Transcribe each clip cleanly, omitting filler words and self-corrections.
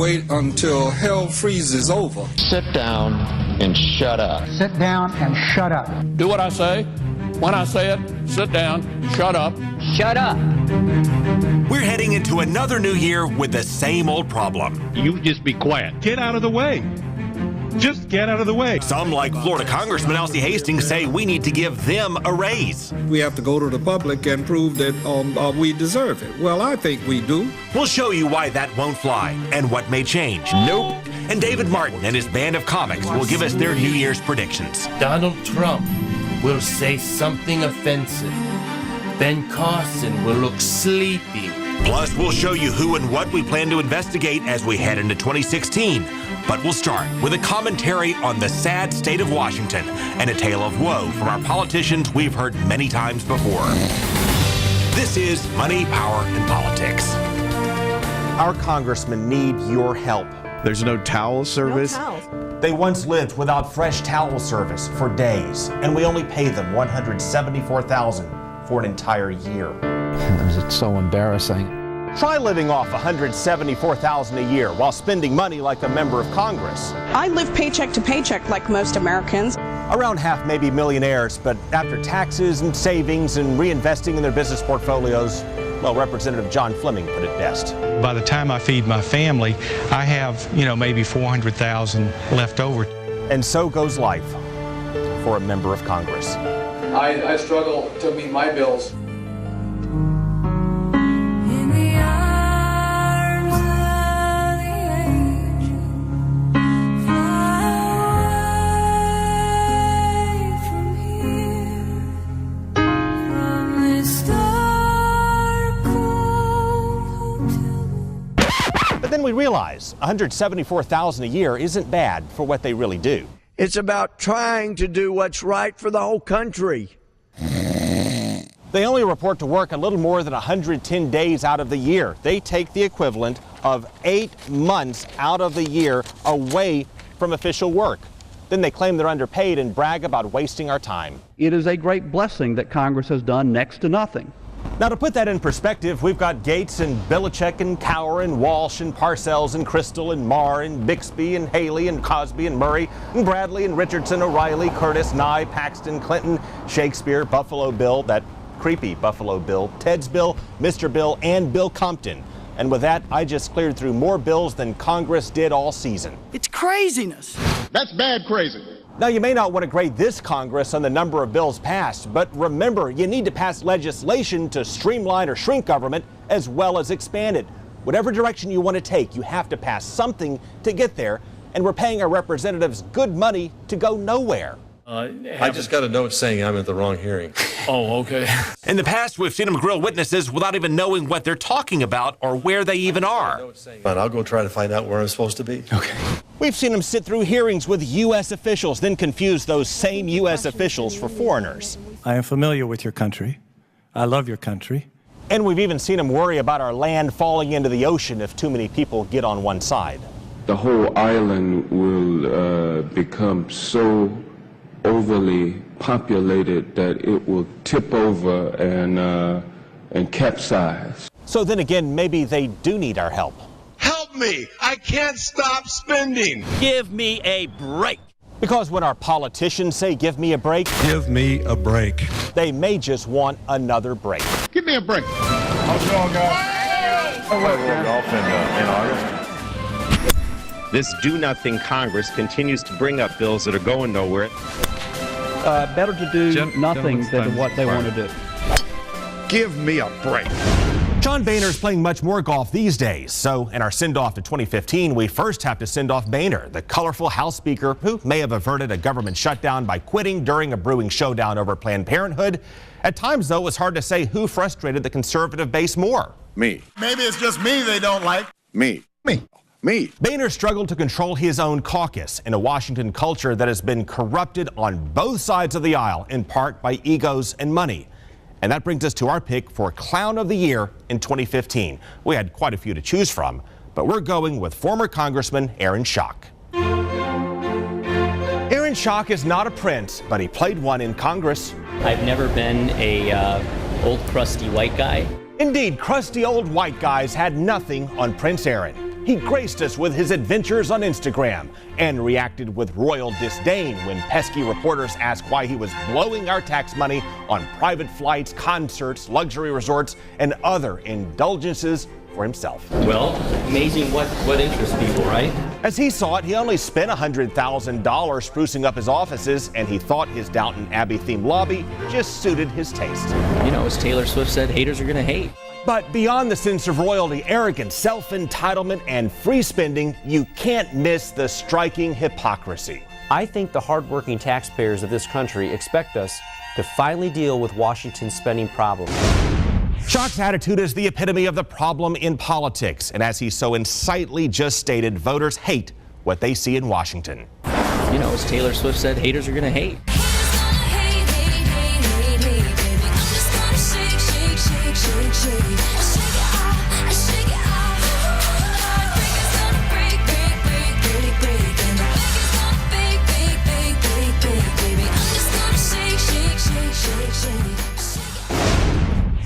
wait until hell freezes over. Sit down and shut up. Sit down and shut up. Do what I say. When I say it, sit down, shut up. Shut up. We're heading into another new year with the same old problem. You just be quiet. Get out of the way. Just get out of the way. Some, like Florida Congressman Elsie Hastings, say we need to give them a raise. We have to go to the public and prove that we deserve it. Well, I think we do. We'll show you why that won't fly and what may change. Nope. And David Martin and his band of comics will give us their New Year's predictions. Donald Trump will say something offensive. Ben Carson will look sleepy. Plus, we'll show you who and what we plan to investigate as we head into 2016. But we'll start with a commentary on the sad state of Washington and a tale of woe from our politicians we've heard many times before. This is Money, Power, and Politics. Our congressmen need your help. There's no towel service. No towels. They once lived without fresh towel service for days, and we only pay them $174,000 for an entire year. It's so embarrassing. Try living off $174,000 a year while spending money like a member of Congress. I live paycheck to paycheck like most Americans. Around half may be millionaires, but after taxes and savings and reinvesting in their business portfolios, well, Representative John Fleming put it best. By the time I feed my family, I have, maybe $400,000 left over. And so goes life for a member of Congress. I struggle to meet my bills. But then we realize $174,000 a year isn't bad for what they really do. It's about trying to do what's right for the whole country. They only report to work a little more than 110 days out of the year. They take the equivalent of 8 months out of the year away from official work. Then they claim they're underpaid and brag about wasting our time. It is a great blessing that Congress has done next to nothing. Now, to put that in perspective, we've got Gates and Belichick and Cower and Walsh and Parcells and Crystal and Marr and Bixby and Haley and Cosby and Murray and Bradley and Richardson, O'Reilly, Curtis, Nye, Paxton, Clinton, Shakespeare, Buffalo Bill, that creepy Buffalo Bill, Ted's Bill, Mr. Bill, and Bill Compton. And with that, I just cleared through more bills than Congress did all season. It's craziness. That's bad crazy. Now, you may not want to grade this Congress on the number of bills passed, but remember, you need to pass legislation to streamline or shrink government as well as expand it. Whatever direction you want to take, you have to pass something to get there, and we're paying our representatives good money to go nowhere. I just got a note saying I'm at the wrong hearing. Oh, okay. In the past, we've seen them grill witnesses without even knowing what they're talking about or where they even are. Fine, I'll go try to find out where I'm supposed to be. Okay. We've seen them sit through hearings with U.S. officials, then confuse those same U.S. officials for foreigners. I am familiar with your country. I love your country. And we've even seen them worry about our land falling into the ocean if too many people get on one side. The whole island will become so overly populated that it will tip over and capsize. So then again, maybe they do need our help. Help me! I can't stop spending! Give me a break. Because when our politicians say, give me a break, Give me a break. they may just want another break. Give me a break. How's it going, guys? Golf in August. This do-nothing Congress continues to bring up bills that are going nowhere. Better to do nothing than what they want to do. Give me a break. John Boehner's playing much more golf these days. So in our send-off to 2015, we first have to send off Boehner, the colorful House Speaker who may have averted a government shutdown by quitting during a brewing showdown over Planned Parenthood. At times, though, it's hard to say who frustrated the conservative base more. Me. Maybe it's just me they don't like. Me. Me. Boehner struggled to control his own caucus in a Washington culture that has been corrupted on both sides of the aisle, in part by egos and money. And that brings us to our pick for Clown of the Year in 2015. We had quite a few to choose from, but we're going with former Congressman Aaron Schock. Aaron Schock is not a prince, but he played one in Congress. I've never been a old crusty white guy. Indeed, crusty old white guys had nothing on Prince Aaron. he graced us with his adventures on Instagram and reacted with royal disdain when pesky reporters asked why he was blowing our tax money on private flights, concerts, luxury resorts, and other indulgences for himself. Well, amazing what interests people, right? As he saw it, he only spent $100,000 sprucing up his offices, and he thought his Downton Abbey-themed lobby just suited his taste. You know, as Taylor Swift said, haters are gonna hate. But beyond the sense of royalty, arrogance, self-entitlement, and free spending, you can't miss the striking hypocrisy. I think the hardworking taxpayers of this country expect us to finally deal with Washington's spending problem. Schock's attitude is the epitome of the problem in politics. And as he so insightly just stated, voters hate what they see in Washington. You know, as Taylor Swift said, haters are gonna hate.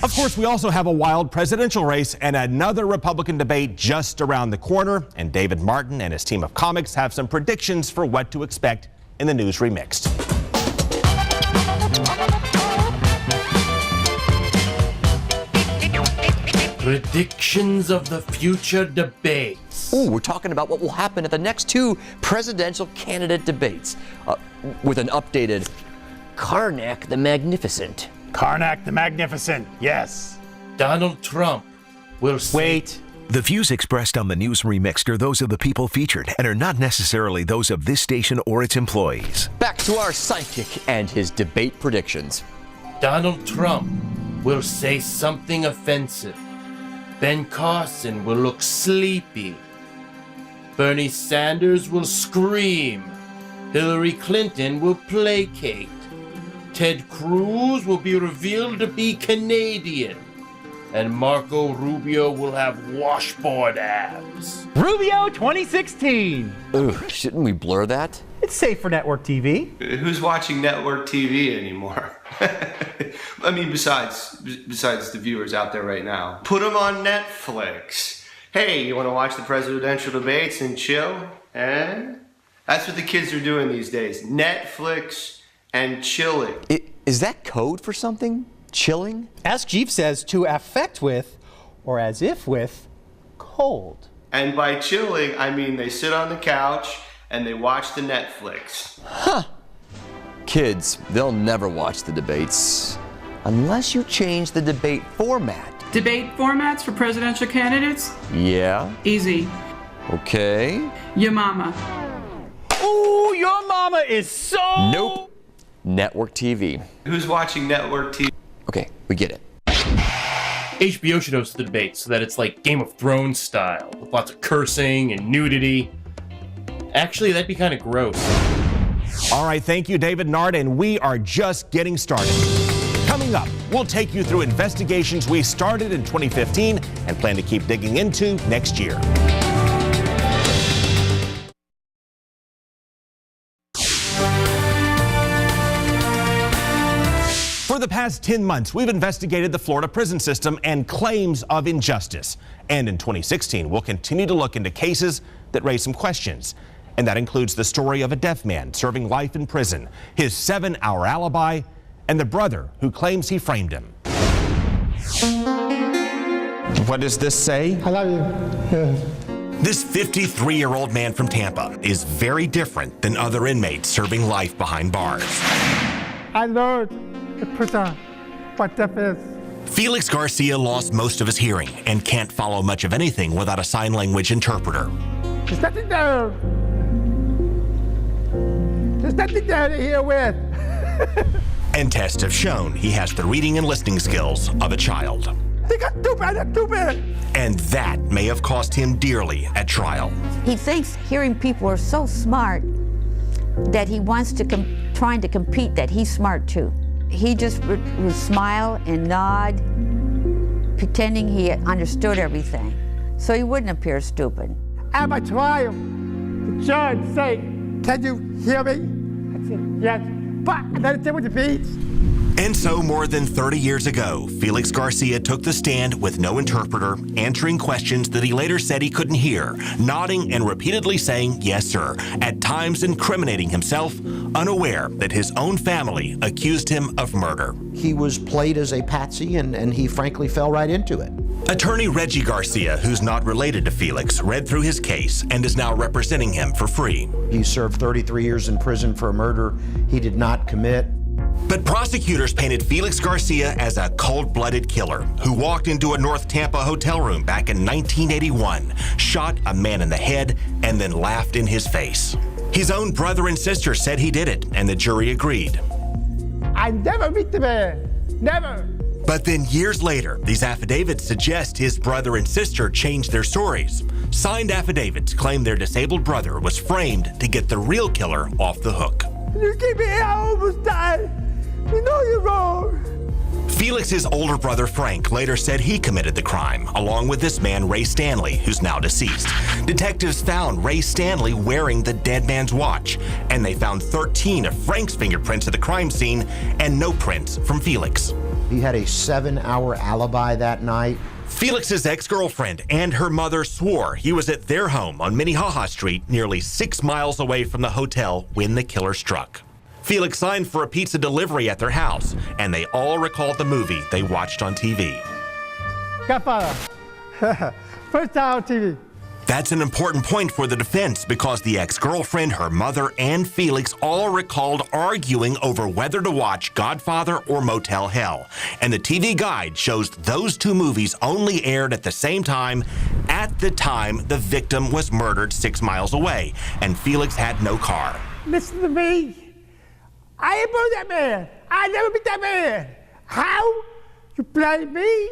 Of course, we also have a wild presidential race and another Republican debate just around the corner. And David Martin and his team of comics have some predictions for what to expect in the News Remixed. Predictions of the future debates. Ooh, we're talking about what will happen at the next two presidential candidate debates with an updated Karnak the Magnificent. Karnak the Magnificent, yes. Donald Trump will wait. The views expressed on the News Remixed are those of the people featured and are not necessarily those of this station or its employees. Back to our sidekick and his debate predictions. Donald Trump will say something offensive. Ben Carson will look sleepy. Bernie Sanders will scream. Hillary Clinton will placate. Ted Cruz will be revealed to be Canadian. And Marco Rubio will have washboard abs. Rubio 2016. Ooh, shouldn't we blur that? It's safe for network TV. Who's watching network TV anymore? I mean, besides the viewers out there right now. Put them on Netflix. Hey, you want to watch the presidential debates and chill? And that's what the kids are doing these days. Netflix and chilling. Is that code for something? Chilling? As Jeep says, to affect with, or as if with, cold. And by chilling, I mean they sit on the couch and they watch the Netflix. Huh. Kids, they'll never watch the debates unless you change the debate format. Debate formats for presidential candidates? Yeah. Easy. Okay. Your mama. Ooh, your mama is so... Nope. Network TV. Who's watching network TV? Okay, we get it. HBO should host the debate so that it's like Game of Thrones style, with lots of cursing and nudity. Actually, that'd be kind of gross. All right, thank you, David Nard, and we are just getting started. Coming up, we'll take you through investigations we started in 2015 and plan to keep digging into next year. For the past 10 months, we've investigated the Florida prison system and claims of injustice. And in 2016, we'll continue to look into cases that raise some questions. And that includes the story of a deaf man serving life in prison, his 7-hour alibi, and the brother who claims he framed him. What does this say? I love you. This 53-year-old man from Tampa is very different than other inmates serving life behind bars. I learned in prison what death is. Felix Garcia lost most of his hearing and can't follow much of anything without a sign language interpreter. There's nothing there. There's nothing there to hear with. And tests have shown he has the reading and listening skills of a child. They got stupid. And that may have cost him dearly at trial. He thinks hearing people are so smart that he wants to trying to compete that he's smart too. He just would smile and nod, pretending he understood everything, so he wouldn't appear stupid. At my trial, the judge said, "Can you hear me?" I said, "Yes." But and then it with the beats. And so more than 30 years ago, Felix Garcia took the stand with no interpreter, answering questions that he later said he couldn't hear, nodding and repeatedly saying, yes, sir, at times incriminating himself, unaware that his own family accused him of murder. He was played as a patsy, and he frankly fell right into it. Attorney Reggie Garcia, who's not related to Felix, read through his case and is now representing him for free. He served 33 years in prison for a murder he did not commit. But prosecutors painted Felix Garcia as a cold-blooded killer who walked into a North Tampa hotel room back in 1981, shot a man in the head, and then laughed in his face. His own brother and sister said he did it, and the jury agreed. I never beat the man. Never. But then years later, these affidavits suggest his brother and sister changed their stories. Signed affidavits claim their disabled brother was framed to get the real killer off the hook. You keep me here, I almost died. You know you're wrong. Felix's older brother Frank later said he committed the crime, along with this man Ray Stanley, who's now deceased. Detectives found Ray Stanley wearing the dead man's watch, and they found 13 of Frank's fingerprints at the crime scene and no prints from Felix. He had a 7-hour alibi that night. Felix's ex-girlfriend and her mother swore he was at their home on Minnehaha Street, nearly 6 miles away from the hotel when the killer struck. Felix signed for a pizza delivery at their house, and they all recalled the movie they watched on TV. Godfather. First time on TV. That's an important point for the defense because the ex-girlfriend, her mother, and Felix all recalled arguing over whether to watch Godfather or Motel Hell. And the TV guide shows those two movies only aired at the same time at the time the victim was murdered 6 miles away, and Felix had no car. Listen to me. I ain't murdered that man. I never beat that man. How? You blame me?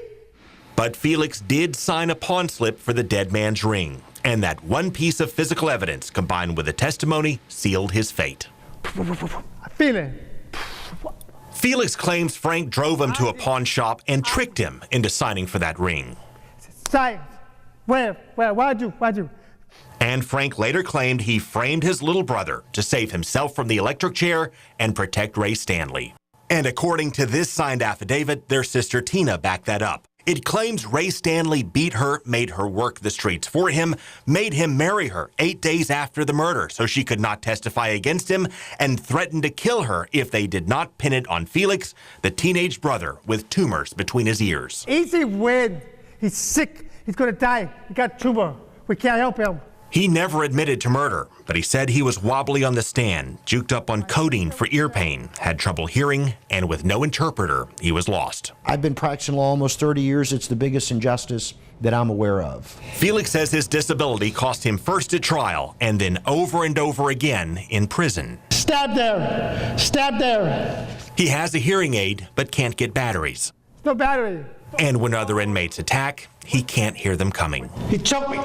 But Felix did sign a pawn slip for the dead man's ring, and that one piece of physical evidence combined with the testimony sealed his fate. I feel it. Felix claims Frank drove him to a pawn shop and tricked him into signing for that ring. Sign. Where? Why'd you? And Frank later claimed he framed his little brother to save himself from the electric chair and protect Ray Stanley. And according to this signed affidavit, their sister Tina backed that up. It claims Ray Stanley beat her, made her work the streets for him, made him marry her 8 days after the murder so she could not testify against him, and threatened to kill her if they did not pin it on Felix, the teenage brother with tumors between his ears. Easy win. He's sick. He's gonna die. He got tumor. We can't help him. He never admitted to murder, but he said he was wobbly on the stand, juked up on codeine for ear pain, had trouble hearing, and with no interpreter, he was lost. I've been practicing law almost 30 years. It's the biggest injustice that I'm aware of. Felix says his disability cost him first at trial and then over and over again in prison. Stab there. Stab there. He has a hearing aid, but can't get batteries. No battery. And when other inmates attack, he can't hear them coming. He choked me.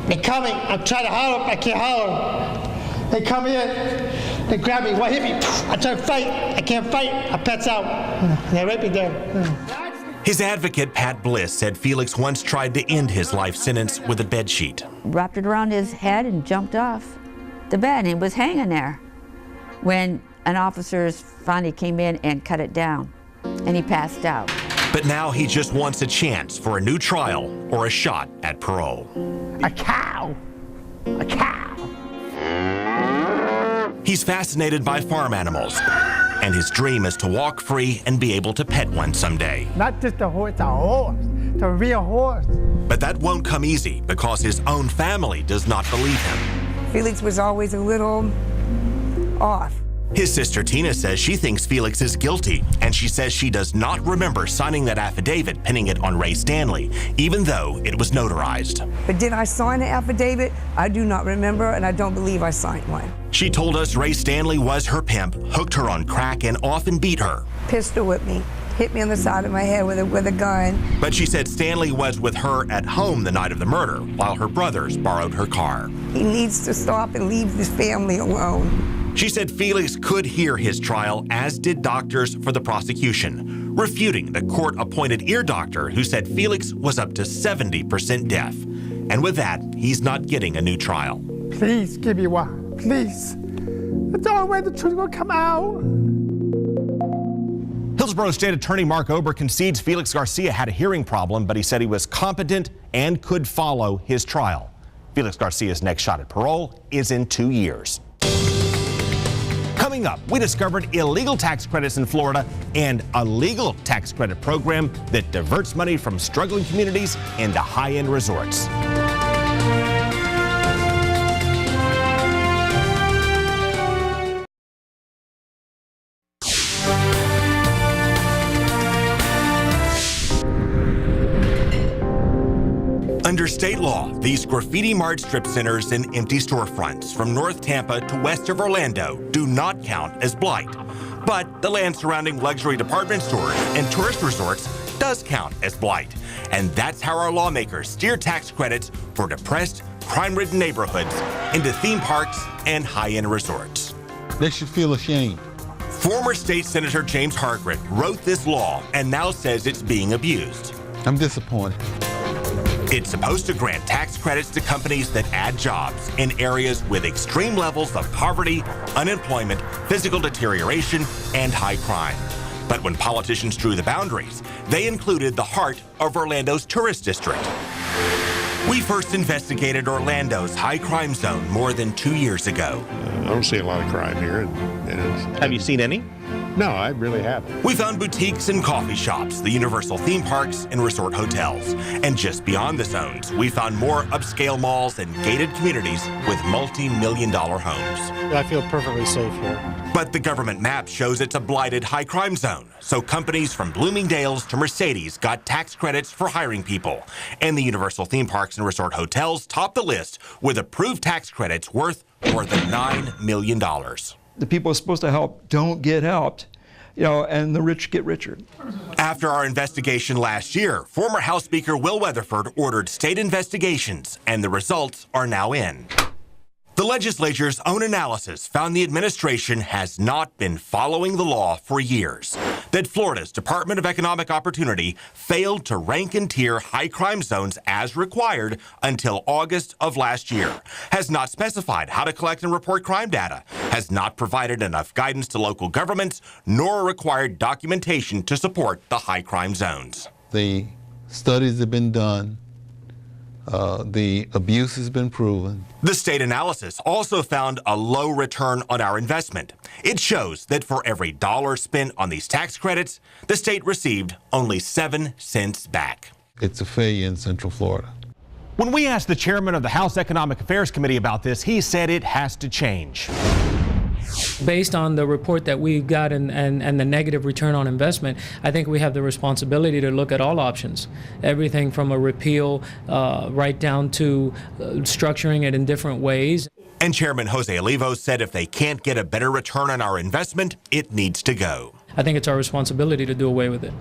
They're coming. I'm trying to holler. I can't holler. They come in. They grab me. What hit me? I try to fight. I can't fight. I pets out. They rape me there. His advocate, Pat Bliss, said Felix once tried to end his life sentence with a bedsheet. Wrapped it around his head and jumped off the bed, and he was hanging there when an officer finally came in and cut it down, and he passed out. But now he just wants a chance for a new trial or a shot at parole. A cow! A cow! He's fascinated by farm animals, and his dream is to walk free and be able to pet one someday. Not just a horse, a horse. The real horse. But that won't come easy because his own family does not believe him. Felix was always a little off. His sister Tina says she thinks Felix is guilty, and she says she does not remember signing that affidavit pinning it on Ray Stanley, even though it was notarized. But did I sign the affidavit? I do not remember, and I don't believe I signed one. She told us Ray Stanley was her pimp, hooked her on crack, and often beat her. Pistol whipped me, hit me on the side of my head with a gun. But she said Stanley was with her at home the night of the murder, while her brothers borrowed her car. He needs to stop and leave his family alone. She said Felix could hear his trial, as did doctors for the prosecution, refuting the court-appointed ear doctor who said Felix was up to 70% deaf. And with that, he's not getting a new trial. Please give me one, please. That's the only way the truth will come out. He'll Hillsborough State Attorney Mark Ober concedes Felix Garcia had a hearing problem, but he said he was competent and could follow his trial. Felix Garcia's next shot at parole is in 2 years. Coming up, we discovered illegal tax credits in Florida and a legal tax credit program that diverts money from struggling communities into high-end resorts. Under state law, these graffiti-marred strip centers and empty storefronts from North Tampa to west of Orlando do not count as blight. But the land surrounding luxury department stores and tourist resorts does count as blight. And that's how our lawmakers steer tax credits for depressed, crime-ridden neighborhoods into theme parks and high-end resorts. They should feel ashamed. Former State Senator James Hargret wrote this law and now says it's being abused. I'm disappointed. It's supposed to grant tax credits to companies that add jobs in areas with extreme levels of poverty, unemployment, physical deterioration, and high crime. But when politicians drew the boundaries, they included the heart of Orlando's tourist district. We first investigated Orlando's high crime zone more than 2 years ago. I don't see a lot of crime here. Have you seen any? No, I really haven't. We found boutiques and coffee shops, the Universal theme parks and resort hotels. And just beyond the zones, we found more upscale malls and gated communities with multi-million-dollar homes. I feel perfectly safe here. But the government map shows it's a blighted high crime zone. So companies from Bloomingdale's to Mercedes got tax credits for hiring people. And the Universal theme parks and resort hotels top the list with approved tax credits worth more than $9 million. The people supposed to help don't get helped, and the rich get richer. After our investigation last year, former House Speaker Will Weatherford ordered state investigations, and the results are now in. The legislature's own analysis found the administration has not been following the law for years, that Florida's Department of Economic Opportunity failed to rank and tier high crime zones as required until August of last year, has not specified how to collect and report crime data, has not provided enough guidance to local governments, nor required documentation to support the high crime zones. The studies have been done. The abuse has been proven. The state analysis also found a low return on our investment. It shows that for every dollar spent on these tax credits, the state received only 7 cents back. It's a failure in Central Florida. When we asked the chairman of the House Economic Affairs Committee about this, he said it has to change. Based on the report that we've got and the negative return on investment, I think we have the responsibility to look at all options. Everything from a repeal right down to structuring it in different ways. And Chairman Jose Olivo said if they can't get a better return on our investment, it needs to go. I think it's our responsibility to do away with it.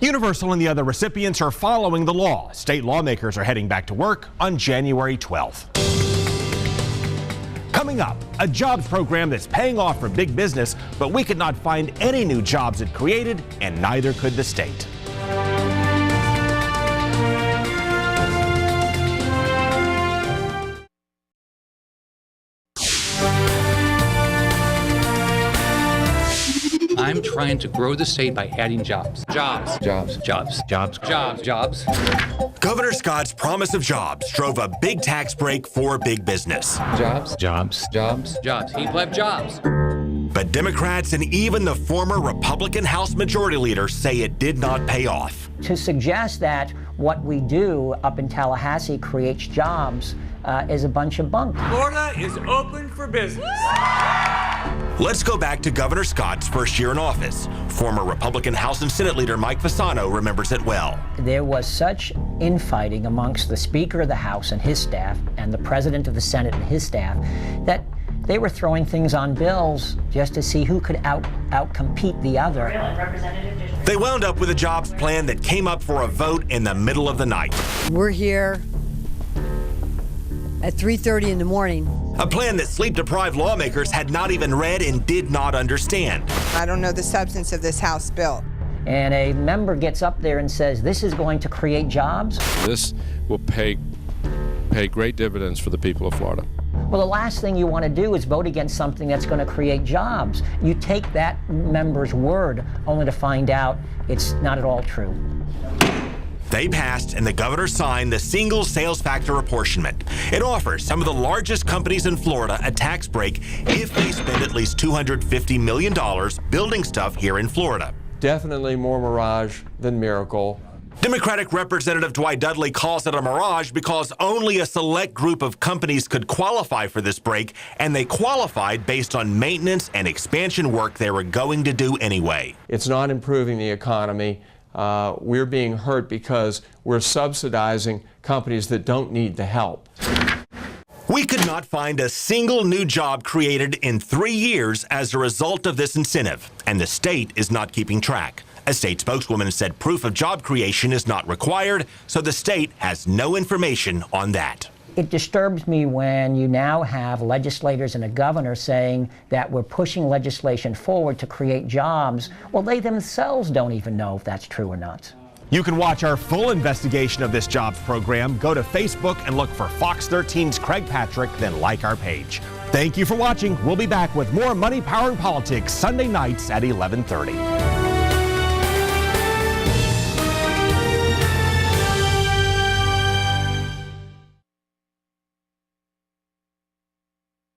Universal and the other recipients are following the law. State lawmakers are heading back to work on January 12th. Coming up, a jobs program that's paying off for big business, but we could not find any new jobs it created, and neither could the state. I'm trying to grow the state by adding jobs. Jobs. Jobs. Jobs. Jobs. Jobs. Jobs. Governor Scott's promise of jobs drove a big tax break for big business. Jobs. Jobs. Jobs. Jobs. He pleb jobs. But Democrats and even the former Republican House Majority Leader say it did not pay off. To suggest that what we do up in Tallahassee creates jobs is a bunch of bunk. Florida is open for business. Let's go back to Governor Scott's first year in office. Former Republican House and Senate Leader Mike Fasano remembers it well. There was such infighting amongst the Speaker of the House and his staff and the President of the Senate and his staff that they were throwing things on bills just to see who could outcompete the other. They wound up with a jobs plan that came up for a vote in the middle of the night. We're here at 3:30 in the morning. A plan that sleep-deprived lawmakers had not even read and did not understand. I don't know the substance of this House bill. And a member gets up there and says, this is going to create jobs. This will pay great dividends for the people of Florida. Well, the last thing you want to do is vote against something that's going to create jobs. You take that member's word only to find out it's not at all true. They passed and the governor signed the single sales factor apportionment. It offers some of the largest companies in Florida a tax break if they spend at least $250 million building stuff here in Florida. Definitely more mirage than miracle. Democratic Representative Dwight Dudley calls it a mirage because only a select group of companies could qualify for this break, and they qualified based on maintenance and expansion work they were going to do anyway. It's not improving the economy. We're being hurt because we're subsidizing companies that don't need the help. We could not find a single new job created in 3 years as a result of this incentive, and the state is not keeping track. A state spokeswoman said proof of job creation is not required, so the state has no information on that. It disturbs me when you now have legislators and a governor saying that we're pushing legislation forward to create jobs. Well, they themselves don't even know if that's true or not. You can watch our full investigation of this jobs program. Go to Facebook and look for Fox 13's Craig Patrick, then like our page. Thank you for watching. We'll be back with more Money, Power, and Politics Sunday nights at 11:30.